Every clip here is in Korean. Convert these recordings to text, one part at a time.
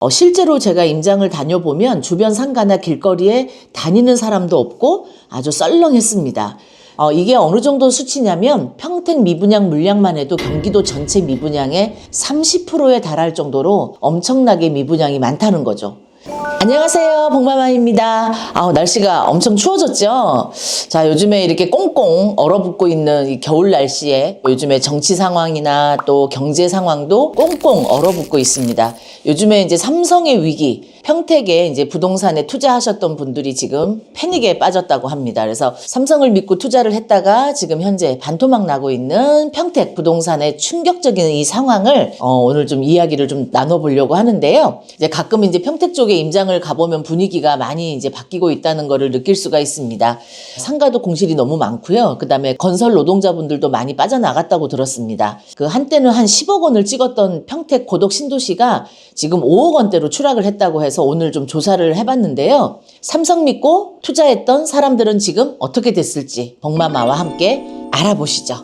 실제로 제가 임장을 다녀보면 주변 상가나 길거리에 다니는 사람도 없고 아주 썰렁했습니다. 이게 어느 정도 수치냐면 평택 미분양 물량만 해도 경기도 전체 미분양의 30%에 달할 정도로 엄청나게 미분양이 많다는 거죠. 안녕하세요, 복마마입니다. 날씨가 엄청 추워졌죠? 자, 요즘에 이렇게 꽁꽁 얼어붙고 있는 이 겨울 날씨에 요즘에 정치 상황이나 또 경제 상황도 꽁꽁 얼어붙고 있습니다. 요즘에 이제 삼성의 위기, 평택에 이제 부동산에 투자하셨던 분들이 지금 패닉에 빠졌다고 합니다. 그래서 삼성을 믿고 투자를 했다가 지금 현재 반토막 나고 있는 평택 부동산의 충격적인 이 상황을 오늘 좀 이야기를 좀 나눠보려고 하는데요. 이제 가끔 이제 평택 쪽에 임장을 가보면 분위기가 많이 이제 바뀌고 있다는 거를 느낄 수가 있습니다. 상가도 공실이 너무 많고요. 그 다음에 건설 노동자분들도 많이 빠져나갔다고 들었습니다. 그 한때는 한 10억 원을 찍었던 평택 고덕 신도시가 지금 5억 원대로 추락을 했다고 해서 오늘 좀 조사를 해봤는데요. 삼성 믿고 투자했던 사람들은 지금 어떻게 됐을지 복마마와 함께 알아보시죠.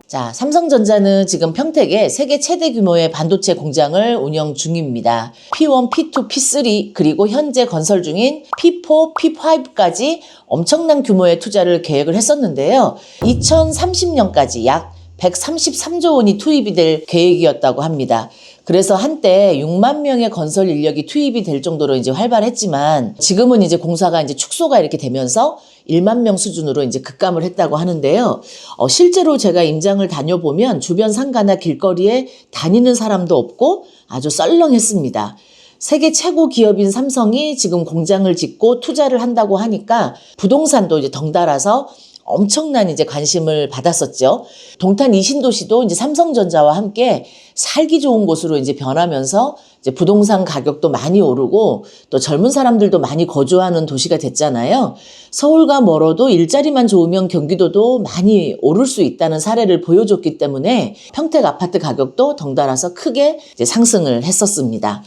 자, 삼성전자는 지금 평택에 세계 최대 규모의 반도체 공장을 운영 중입니다. P1, P2, P3 그리고 현재 건설 중인 P4, P5까지 엄청난 규모의 투자를 계획을 했었는데요. 2030년까지 약 133조 원이 투입이 될 계획이었다고 합니다. 그래서 한때 6만 명의 건설 인력이 투입이 될 정도로 이제 활발했지만 지금은 이제 공사가 이제 축소가 이렇게 되면서 1만 명 수준으로 이제 급감을 했다고 하는데요. 실제로 제가 임장을 다녀보면 주변 상가나 길거리에 다니는 사람도 없고 아주 썰렁했습니다. 세계 최고 기업인 삼성이 지금 공장을 짓고 투자를 한다고 하니까 부동산도 이제 덩달아서 엄청난 이제 관심을 받았었죠. 동탄 이 신도시도 이제 삼성전자와 함께 살기 좋은 곳으로 이제 변하면서 이제 부동산 가격도 많이 오르고 또 젊은 사람들도 많이 거주하는 도시가 됐잖아요. 서울과 멀어도 일자리만 좋으면 경기도도 많이 오를 수 있다는 사례를 보여줬기 때문에 평택 아파트 가격도 덩달아서 크게 이제 상승을 했었습니다.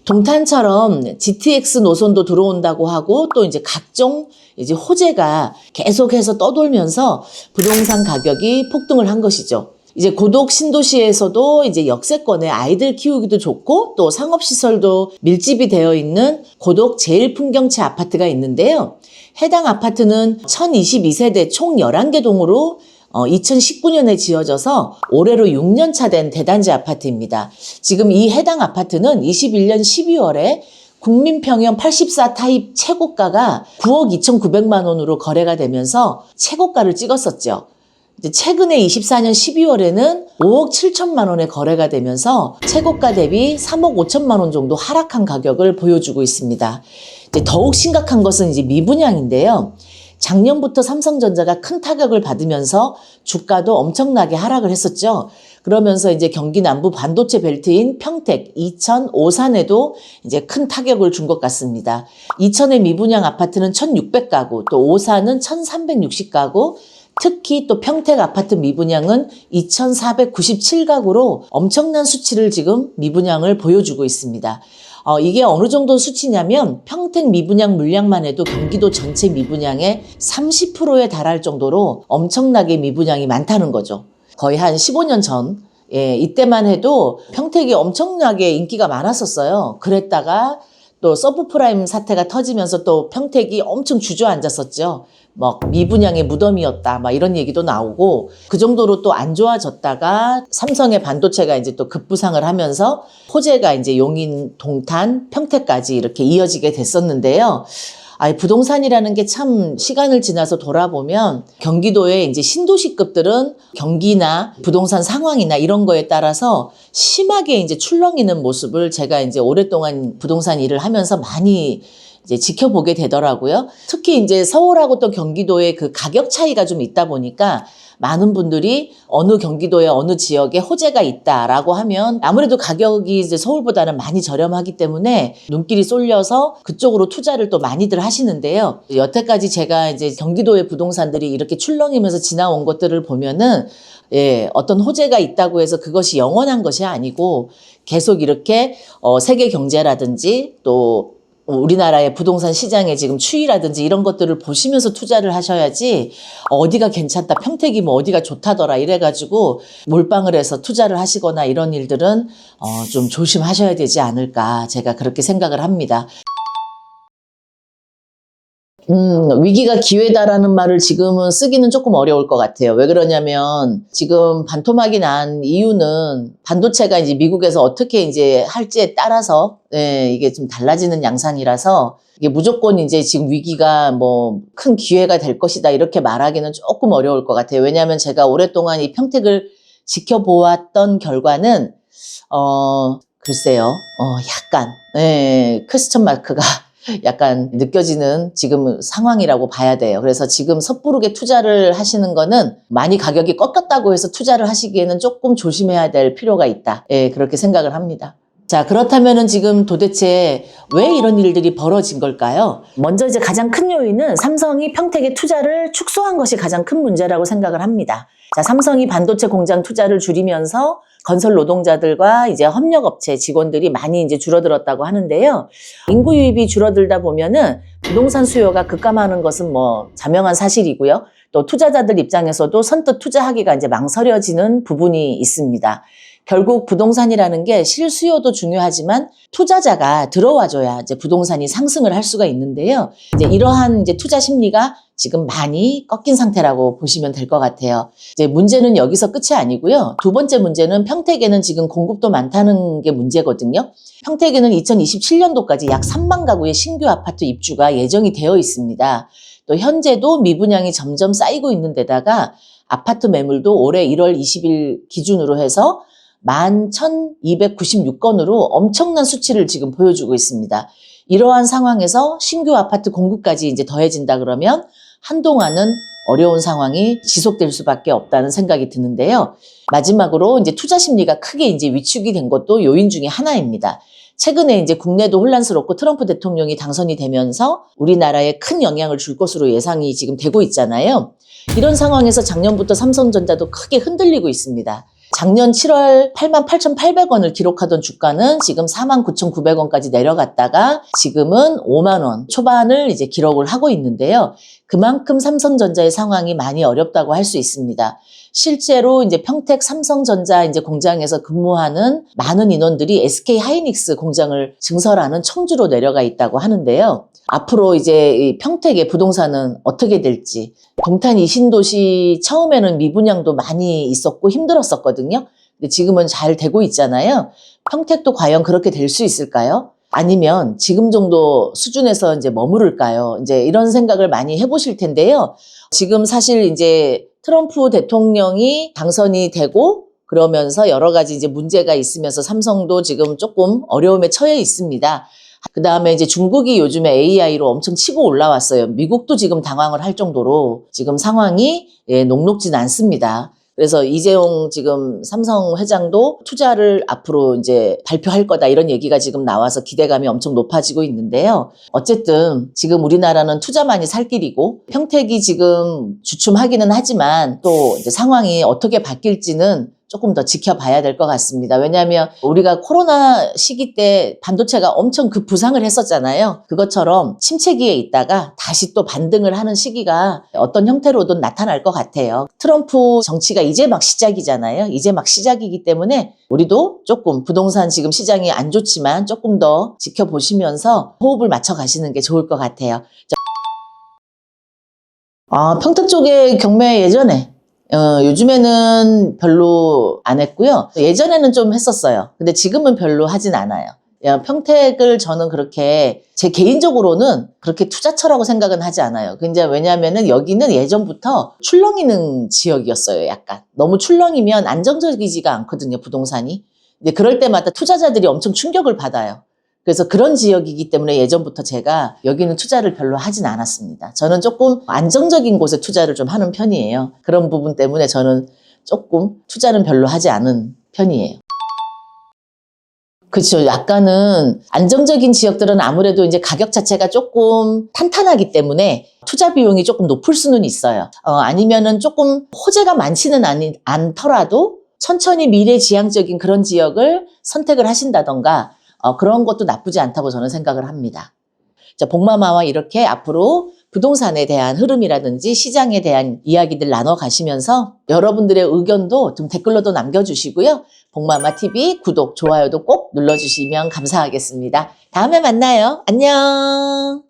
동탄처럼 GTX 노선도 들어온다고 하고 또 이제 각종 이제 호재가 계속해서 떠돌면서 부동산 가격이 폭등을 한 것이죠. 이제 고덕 신도시에서도 이제 역세권에 아이들 키우기도 좋고 또 상업시설도 밀집이 되어 있는 고덕 제일풍경채 아파트가 있는데요. 해당 아파트는 1022세대 총 11개 동으로 2019년에 지어져서 올해로 6년 차 된 대단지 아파트입니다. 지금 이 해당 아파트는 21년 12월에 국민평형 84 타입 최고가가 9억 2,900만 원으로 거래가 되면서 최고가를 찍었었죠. 이제 최근에 24년 12월에는 5억 7천만 원에 거래가 되면서 최고가 대비 3억 5천만 원 정도 하락한 가격을 보여주고 있습니다. 이제 더욱 심각한 것은 이제 미분양인데요. 작년부터 삼성전자가 큰 타격을 받으면서 주가도 엄청나게 하락을 했었죠. 그러면서 이제 경기 남부 반도체 벨트인 평택, 이천, 오산에도 이제 큰 타격을 준 것 같습니다. 이천의 미분양 아파트는 1,600가구, 또 오산은 1,360가구, 특히 또 평택 아파트 미분양은 2,497가구로 엄청난 수치를 지금 미분양을 보여주고 있습니다. 이게 어느 정도 수치냐면 평택 미분양 물량만 해도 경기도 전체 미분양의 30%에 달할 정도로 엄청나게 미분양이 많다는 거죠. 거의 한 15년 전, 이때만 해도 평택이 엄청나게 인기가 많았었어요. 그랬다가 또 서브프라임 사태가 터지면서 또 평택이 엄청 주저앉았었죠. 미분양의 무덤이었다, 이런 얘기도 나오고, 그 정도로 또 안 좋아졌다가 삼성의 반도체가 이제 또 급부상을 하면서 호재가 이제 용인, 동탄, 평택까지 이렇게 이어지게 됐었는데요. 부동산이라는 게 참 시간을 지나서 돌아보면 경기도의 이제 신도시급들은 경기나 부동산 상황이나 이런 거에 따라서 심하게 이제 출렁이는 모습을 제가 이제 오랫동안 부동산 일을 하면서 많이 이제 지켜보게 되더라고요. 특히 이제 서울하고 또 경기도의 그 가격 차이가 좀 있다 보니까 많은 분들이 어느 경기도의 어느 지역에 호재가 있다라고 하면 아무래도 가격이 이제 서울보다는 많이 저렴하기 때문에 눈길이 쏠려서 그쪽으로 투자를 또 많이들 하시는데요. 여태까지 제가 이제 경기도의 부동산들이 이렇게 출렁이면서 지나온 것들을 보면은 어떤 호재가 있다고 해서 그것이 영원한 것이 아니고 계속 이렇게 세계 경제라든지 또 우리나라의 부동산 시장의 지금 추이라든지 이런 것들을 보시면서 투자를 하셔야지 어디가 괜찮다, 평택이 뭐 어디가 좋다더라 이래가지고 몰빵을 해서 투자를 하시거나 이런 일들은 좀 조심하셔야 되지 않을까 제가 그렇게 생각을 합니다. 위기가 기회다라는 말을 지금은 쓰기는 조금 어려울 것 같아요. 왜 그러냐면 지금 반토막이 난 이유는 반도체가 이제 미국에서 어떻게 이제 할지에 따라서 이게 좀 달라지는 양상이라서 이게 무조건 이제 지금 위기가 뭐 큰 기회가 될 것이다 이렇게 말하기는 조금 어려울 것 같아요. 왜냐하면 제가 오랫동안 이 평택을 지켜보았던 결과는 글쎄요, 약간 퀘스천 마크가 약간 느껴지는 지금 상황이라고 봐야 돼요. 그래서 지금 섣부르게 투자를 하시는 거는 많이 가격이 꺾였다고 해서 투자를 하시기에는 조금 조심해야 될 필요가 있다. 그렇게 생각을 합니다. 자, 그렇다면은 지금 도대체 왜 이런 일들이 벌어진 걸까요? 먼저 이제 가장 큰 요인은 삼성이 평택에 투자를 축소한 것이 가장 큰 문제라고 생각을 합니다. 자, 삼성이 반도체 공장 투자를 줄이면서 건설 노동자들과 이제 협력업체 직원들이 많이 이제 줄어들었다고 하는데요. 인구 유입이 줄어들다 보면은 부동산 수요가 급감하는 것은 뭐 자명한 사실이고요. 또 투자자들 입장에서도 선뜻 투자하기가 이제 망설여지는 부분이 있습니다. 결국 부동산이라는 게 실수요도 중요하지만 투자자가 들어와줘야 이제 부동산이 상승을 할 수가 있는데요. 이제 이러한 이제 투자 심리가 지금 많이 꺾인 상태라고 보시면 될 것 같아요. 이제 문제는 여기서 끝이 아니고요. 두 번째 문제는 평택에는 지금 공급도 많다는 게 문제거든요. 평택에는 2027년도까지 약 3만 가구의 신규 아파트 입주가 예정이 되어 있습니다. 또 현재도 미분양이 점점 쌓이고 있는 데다가 아파트 매물도 올해 1월 20일 기준으로 해서 11,296건으로 엄청난 수치를 지금 보여주고 있습니다. 이러한 상황에서 신규 아파트 공급까지 이제 더해진다 그러면 한동안은 어려운 상황이 지속될 수밖에 없다는 생각이 드는데요. 마지막으로 이제 투자 심리가 크게 이제 위축이 된 것도 요인 중에 하나입니다. 최근에 이제 국내도 혼란스럽고 트럼프 대통령이 당선이 되면서 우리나라에 큰 영향을 줄 것으로 예상이 지금 되고 있잖아요. 이런 상황에서 작년부터 삼성전자도 크게 흔들리고 있습니다. 작년 7월 88,800원을 기록하던 주가는 지금 49,900원까지 내려갔다가 지금은 5만 원 초반을 이제 기록을 하고 있는데요. 그만큼 삼성전자의 상황이 많이 어렵다고 할 수 있습니다. 실제로 이제 평택 삼성전자 이제 공장에서 근무하는 많은 인원들이 SK 하이닉스 공장을 증설하는 청주로 내려가 있다고 하는데요. 앞으로 이제 이 평택의 부동산은 어떻게 될지. 동탄 이신도시 처음에는 미분양도 많이 있었고 힘들었었거든요. 근데 지금은 잘 되고 있잖아요. 평택도 과연 그렇게 될 수 있을까요? 아니면 지금 정도 수준에서 이제 머무를까요? 이제 이런 생각을 많이 해보실 텐데요. 지금 사실 이제 트럼프 대통령이 당선이 되고 그러면서 여러 가지 이제 문제가 있으면서 삼성도 지금 조금 어려움에 처해 있습니다. 그 다음에 이제 중국이 요즘에 AI로 엄청 치고 올라왔어요. 미국도 지금 당황을 할 정도로 지금 상황이 녹록진 않습니다. 그래서 이재용 지금 삼성 회장도 투자를 앞으로 이제 발표할 거다 이런 얘기가 지금 나와서 기대감이 엄청 높아지고 있는데요. 어쨌든 지금 우리나라는 투자만이 살 길이고 평택이 지금 주춤하기는 하지만 또 이제 상황이 어떻게 바뀔지는 조금 더 지켜봐야 될 것 같습니다. 왜냐하면 우리가 코로나 시기 때 반도체가 엄청 급부상을 했었잖아요. 그것처럼 침체기에 있다가 다시 또 반등을 하는 시기가 어떤 형태로든 나타날 것 같아요. 트럼프 정치가 이제 막 시작이잖아요. 이제 막 시작이기 때문에 우리도 조금 부동산 지금 시장이 안 좋지만 조금 더 지켜보시면서 호흡을 맞춰 가시는 게 좋을 것 같아요. 평택 쪽에 경매 예전에 요즘에는 별로 안 했고요. 예전에는 좀 했었어요. 근데 지금은 별로 하진 않아요. 평택을 저는 그렇게 제 개인적으로는 그렇게 투자처라고 생각은 하지 않아요. 근데 왜냐하면은 여기는 예전부터 출렁이는 지역이었어요. 약간 너무 출렁이면 안정적이지가 않거든요. 부동산이. 근데 그럴 때마다 투자자들이 엄청 충격을 받아요. 그래서 그런 지역이기 때문에 예전부터 제가 여기는 투자를 별로 하진 않았습니다. 저는 조금 안정적인 곳에 투자를 좀 하는 편이에요. 그런 부분 때문에 저는 조금 투자는 별로 하지 않은 편이에요. 그렇죠. 약간은 안정적인 지역들은 아무래도 이제 가격 자체가 조금 탄탄하기 때문에 투자 비용이 조금 높을 수는 있어요. 아니면은 조금 호재가 많지는 않더라도 천천히 미래지향적인 그런 지역을 선택을 하신다던가 그런 것도 나쁘지 않다고 저는 생각을 합니다. 자, 복마마와 이렇게 앞으로 부동산에 대한 흐름이라든지 시장에 대한 이야기들 나눠가시면서 여러분들의 의견도 좀 댓글로도 남겨주시고요. 복마마 TV 구독, 좋아요도 꼭 눌러주시면 감사하겠습니다. 다음에 만나요. 안녕.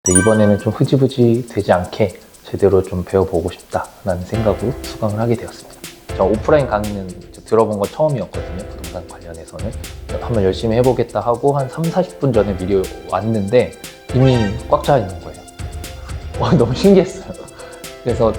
이번에는 좀 흐지부지 되지 않게 제대로 좀 배워보고 싶다라는 생각으로 수강을 하게 되었습니다. 저 오프라인 강의는 들어본 건 처음이었거든요. 부동산 관련해서는. 한번 열심히 해보겠다 하고 한 30-40분 전에 미리 왔는데 이미 꽉 차 있는 거예요. 너무 신기했어요. 그래서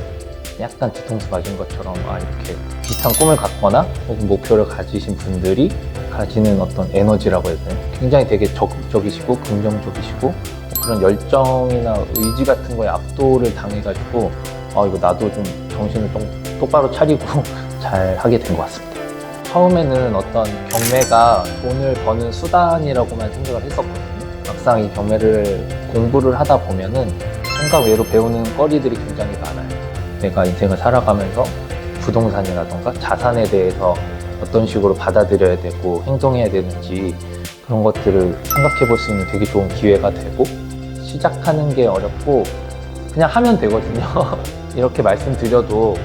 약간 뒤통수 맞은 것처럼 이렇게 비슷한 꿈을 갖거나 혹은 목표를 가지신 분들이 가지는 어떤 에너지라고 해야 되나요? 굉장히 되게 적극적이시고 긍정적이시고 그런 열정이나 의지 같은 거에 압도를 당해가지고 이거 나도 좀 정신을 좀 똑바로 차리고 잘 하게 된 것 같습니다. 처음에는 어떤 경매가 돈을 버는 수단이라고만 생각을 했었거든요. 막상 이 경매를 공부를 하다 보면은 생각 외로 배우는 거리들이 굉장히 많아요. 내가 인생을 살아가면서 부동산이라던가 자산에 대해서 어떤 식으로 받아들여야 되고 행동해야 되는지 그런 것들을 생각해 볼 수 있는 되게 좋은 기회가 되고 시작하는 게 어렵고 그냥 하면 되거든요. 이렇게 말씀드려도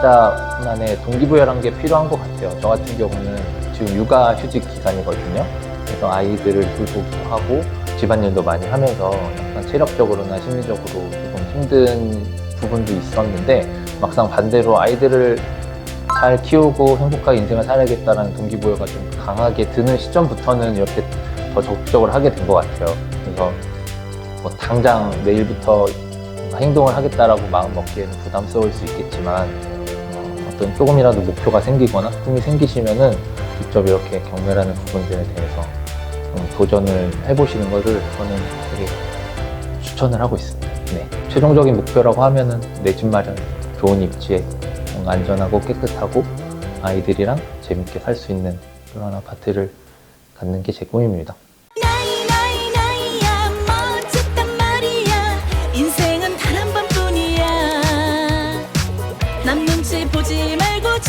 각자만의 동기부여라는 게 필요한 것 같아요. 저 같은 경우는 지금 육아휴직 기간이거든요. 그래서 아이들을 돌보기도 하고 집안일도 많이 하면서 약간 체력적으로나 심리적으로 조금 힘든 부분도 있었는데 막상 반대로 아이들을 잘 키우고 행복하게 인생을 살아야겠다는 동기부여가 좀 강하게 드는 시점부터는 이렇게 더 적극적으로 하게 된 것 같아요. 그래서 뭐 당장 내일부터 행동을 하겠다라고 마음 먹기에는 부담스러울 수 있겠지만 어떤 조금이라도 목표가 생기거나 꿈이 생기시면은 직접 이렇게 경매라는 부분들에 대해서 도전을 해보시는 것을 저는 되게 추천을 하고 있습니다. 네. 최종적인 목표라고 하면은 내 집 마련, 좋은 입지에 안전하고 깨끗하고 아이들이랑 재밌게 살 수 있는 그런 아파트를 갖는 게 제 꿈입니다. 나이야 멋졌단 말이야. 인생은 단 한 번뿐이야. 남 눈치 보지 말고